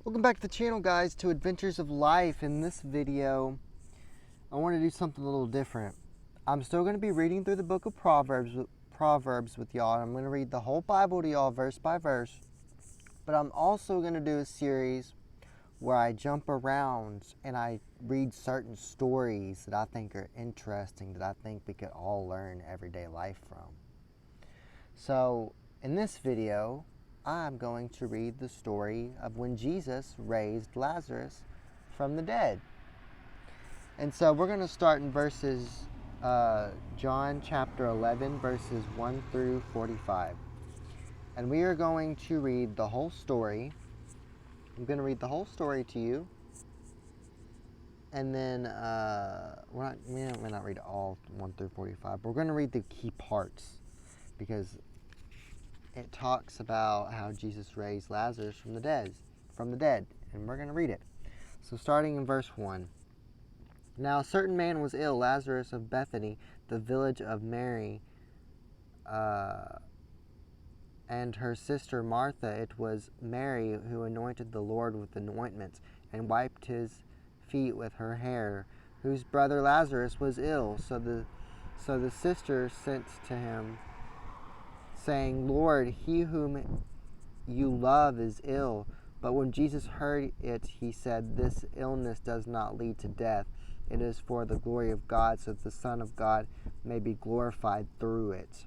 Welcome back to the channel, guys, to Adventures of Life. In this video, I want to do something a little different. I'm still going to be reading through the book of Proverbs with y'all. I'm going to read the whole Bible to y'all verse by verse. But I'm also going to do a series where I jump around and I read certain stories that I think are interesting, that I think we could all learn everyday life from. So, in this video, I'm going to read the story of when Jesus raised Lazarus from the dead. And so we're going to start in John chapter 11, verses 1 through 45. And we are going to read the whole story. I'm going to read the whole story to you. And then we may not read all 1 through 45, but we're going to read the key parts because it talks about how Jesus raised Lazarus from the dead, and we're going to read it. So starting in verse 1. Now a certain man was ill, Lazarus of Bethany, the village of Mary, and her sister Martha. It was Mary who anointed the Lord with ointments and wiped his feet with her hair, whose brother Lazarus was ill. So the sister sent to him, saying, Lord, he whom you love is ill. But when Jesus heard it, he said, this illness does not lead to death. It is for the glory of God, so that the Son of God may be glorified through it.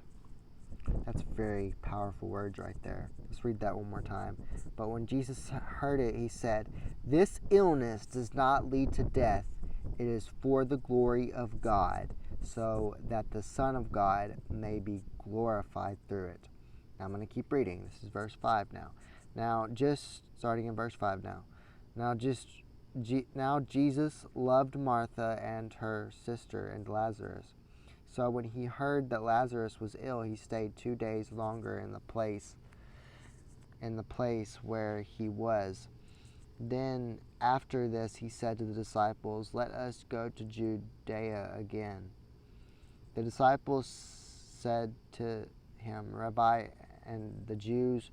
That's very powerful words right there. Let's read that one more time. But when Jesus heard it, he said, this illness does not lead to death. It is for the glory of God, so that the Son of God may be glorified through it. Now I'm going to keep reading. This is verse 5 now. Now, just starting in verse 5 now. Now Jesus loved Martha and her sister and Lazarus. So when he heard that Lazarus was ill, he stayed 2 days longer in the place where he was. Then after this he said to the disciples, let us go to Judea again. The disciples said to him, Rabbi, and the Jews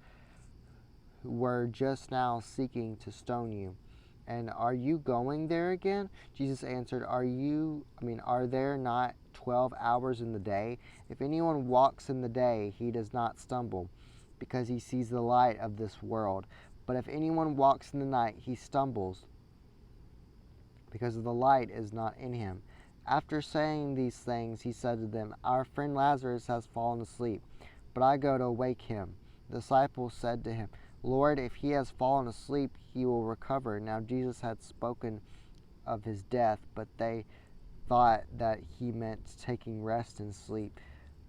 were just now seeking to stone you, and are you going there again? Jesus answered, are there not 12 hours in the day? If anyone walks in the day, he does not stumble, because he sees the light of this world. But if anyone walks in the night, he stumbles, because the light is not in him. After saying these things, he said to them, our friend Lazarus has fallen asleep, but I go to wake him. The disciples said to him, Lord, if he has fallen asleep, he will recover. Now Jesus had spoken of his death, but they thought that he meant taking rest and sleep.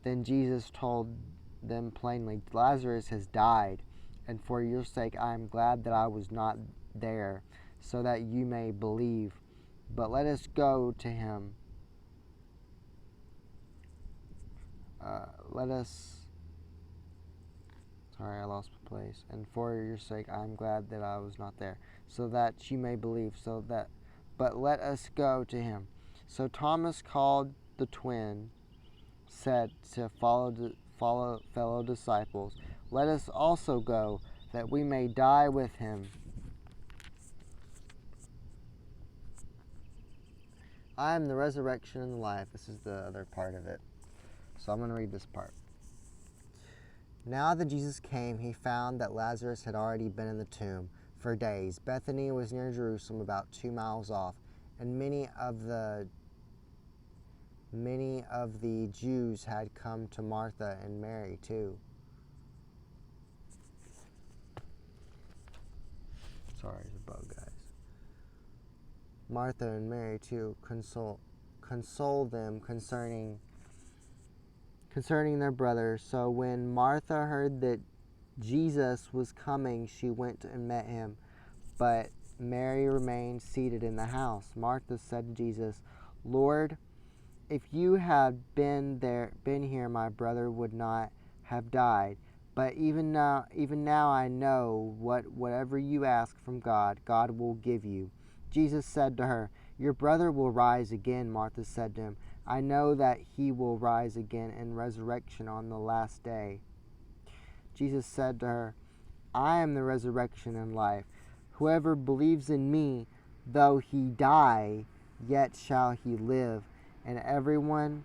Then Jesus told them plainly, Lazarus has died, and for your sake I am glad that I was not there, so that you may believe. But let us go to him. Sorry, I lost my place. And for your sake I am glad that I was not there, so that you may believe. But let us go to him. So Thomas, called the twin, said to fellow disciples, let us also go, that we may die with him. I am the resurrection and the life. This is the other part of it. So I'm going to read this part. Now that Jesus came, he found that Lazarus had already been in the tomb for days. Bethany was near Jerusalem, about 2 miles off, and many of the Jews had come to Martha and Mary too. Sorry, there's a bug, guys. Martha and Mary too console them concerning their brother. So when Martha heard that Jesus was coming, she went and met him, but Mary remained seated in the house. Martha said to Jesus, Lord, if you had been here, my brother would not have died. But even now I know whatever you ask from God, God will give you. Jesus said to her, your brother will rise again. Martha said to him, I know that he will rise again in resurrection on the last day. Jesus said to her, I am the resurrection and life. Whoever believes in me, though he die, yet shall he live. And everyone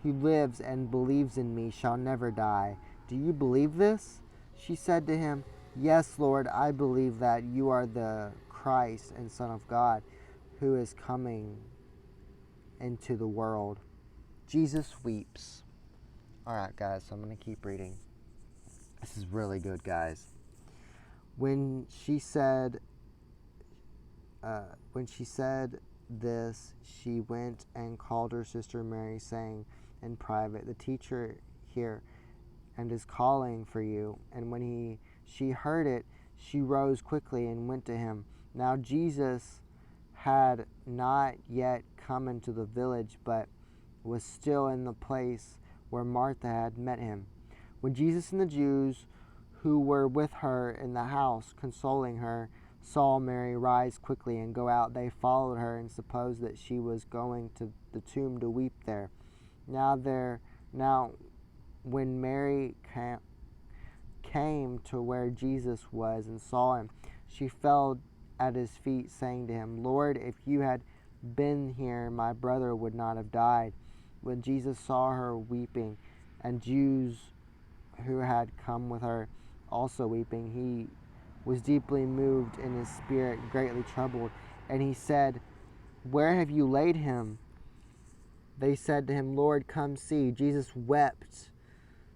who lives and believes in me shall never die. Do you believe this?" She said to him, "Yes, Lord, I believe that you are the Christ and Son of God, who is coming into the world." Jesus weeps. Alright, guys, so I'm going to keep reading. This is really good, guys. When she said this, she went and called her sister Mary, saying in private, "The teacher here and is calling for you." And when she heard it, she rose quickly and went to him. Now Jesus had not yet come into the village, but was still in the place where Martha had met him. When Jesus and the Jews who were with her in the house, consoling her, saw Mary rise quickly and go out, they followed her and supposed that she was going to the tomb to weep there. Now when Mary came to where Jesus was and saw him, she fell at his feet, saying to him, "Lord, if you had been here, my brother would not have died." When Jesus saw her weeping, and Jews who had come with her also weeping, he was deeply moved in his spirit, greatly troubled. And he said, "Where have you laid him?" They said to him, "Lord, come see." Jesus wept.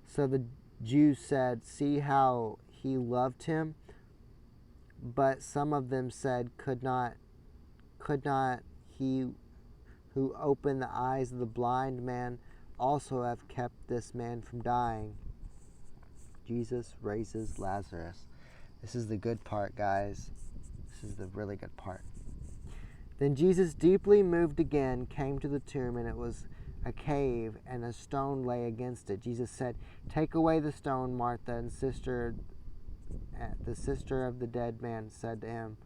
So the Jews said, "See how he loved him." But some of them said, Could not he who opened the eyes of the blind man also have kept this man from dying? Jesus raises Lazarus. This is the good part, guys. This is the really good part. Then Jesus, deeply moved again, came to the tomb, and it was a cave, and a stone lay against it. Jesus said, "Take away the stone." Martha, and the sister of the dead man, said to him,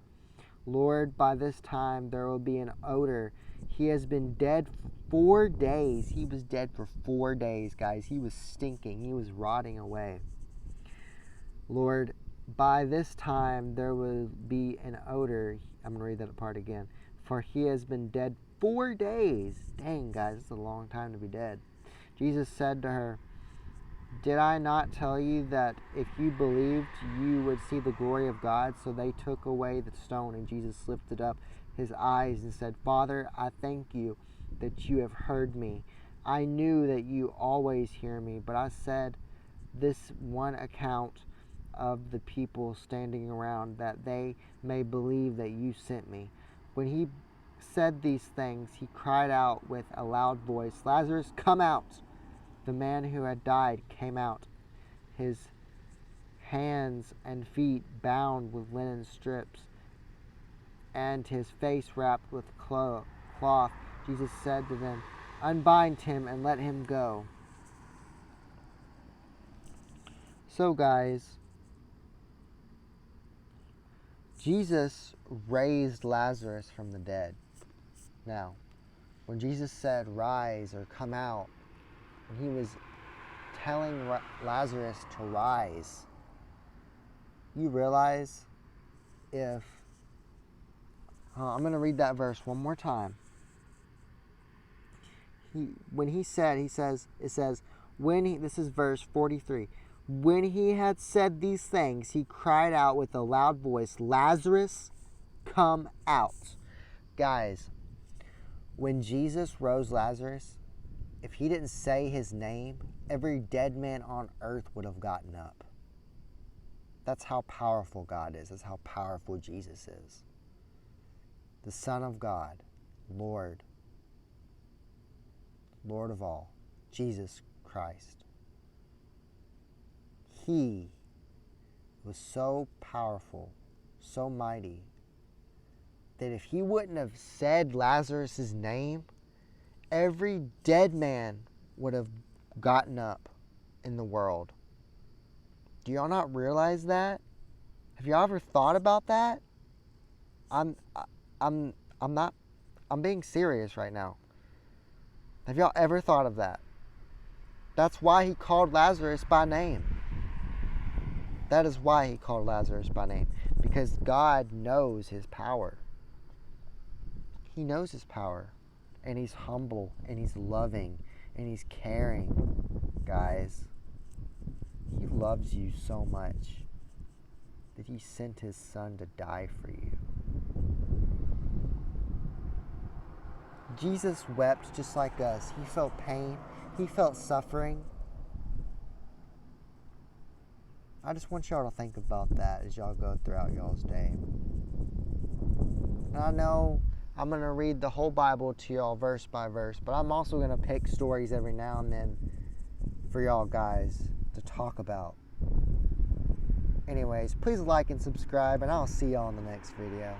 "Lord, by this time there will be an odor. He has been dead 4 days." He was dead for 4 days, guys. He was stinking. He was rotting away. "Lord, by this time there will be an odor." I'm going to read that part again. "For he has been dead 4 days." Dang, guys, it's a long time to be dead. Jesus said to her, "Did I not tell you that if you believed, you would see the glory of God?" So they took away the stone, and Jesus lifted up his eyes and said, "Father, I thank you that you have heard me. I knew that you always hear me, but I said this one account of the people standing around, that they may believe that you sent me." When he said these things, he cried out with a loud voice, "Lazarus, come out!" The man who had died came out, his hands and feet bound with linen strips, and his face wrapped with cloth. Jesus said to them, "Unbind him and let him go." So, guys, Jesus raised Lazarus from the dead. Now, when Jesus said, "Rise," or "come out," and he was telling Lazarus to rise, you realize I'm going to read that verse one more time. This is verse 43. When he had said these things, he cried out with a loud voice, "Lazarus, come out." Guys, when Jesus rose Lazarus, if he didn't say his name, every dead man on earth would have gotten up. That's how powerful God is. That's how powerful Jesus is. The Son of God, Lord of all, Jesus Christ. He was so powerful, so mighty, that if he wouldn't have said Lazarus' name, every dead man would have gotten up in the world. Do y'all not realize that? Have y'all ever thought about that? I'm being serious right now. Have y'all ever thought of that? That's why he called Lazarus by name. That is why he called Lazarus by name, because God knows his power. He knows his power, and he's humble, and he's loving, and he's caring, guys. He loves you so much that he sent his son to die for you. Jesus wept just like us. He felt pain. He felt suffering. I just want y'all to think about that as y'all go throughout y'all's day. And I know I'm going to read the whole Bible to y'all verse by verse, but I'm also going to pick stories every now and then for y'all guys to talk about. Anyways, please like and subscribe, and I'll see y'all in the next video.